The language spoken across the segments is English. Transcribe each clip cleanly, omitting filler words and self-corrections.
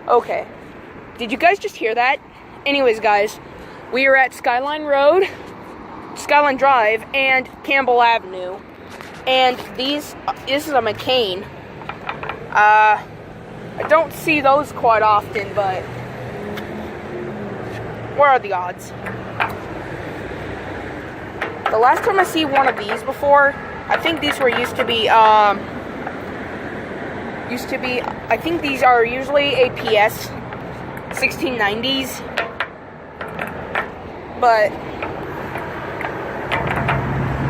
Okay. Did you guys just hear that? Anyways, guys, we are at Skyline Drive, and Campbell Avenue. And this is a McCain. I don't see those quite often, but what are the odds? The last time I see one of these before, I think these were used to be, I think these are usually APS 1690s, but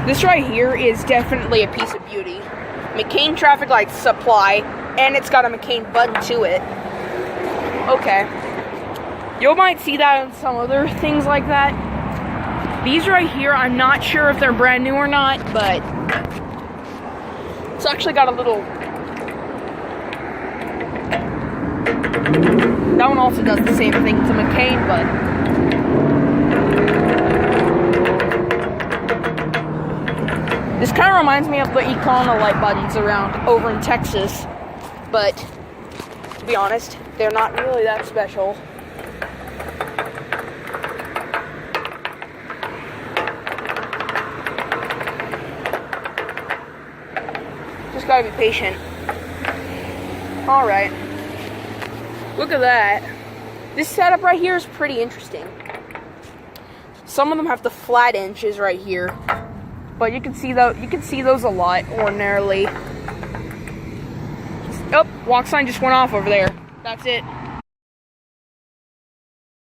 this right here is definitely a piece of beauty. McCain traffic light supply, and it's got a McCain button to it. Okay. You might see that in some other things like that. These right here, I'm not sure if they're brand new or not, but it's actually got a little... That one also does the same thing to McCain, but... This kind of reminds me of the Econo light buttons over in Texas, but to be honest, they're not really that special. Just gotta be patient. Alright. Look at that. This setup right here is pretty interesting. Some of them have the flat inches right here, but you can see those a lot ordinarily. Oh, walk sign just went off over there. That's it.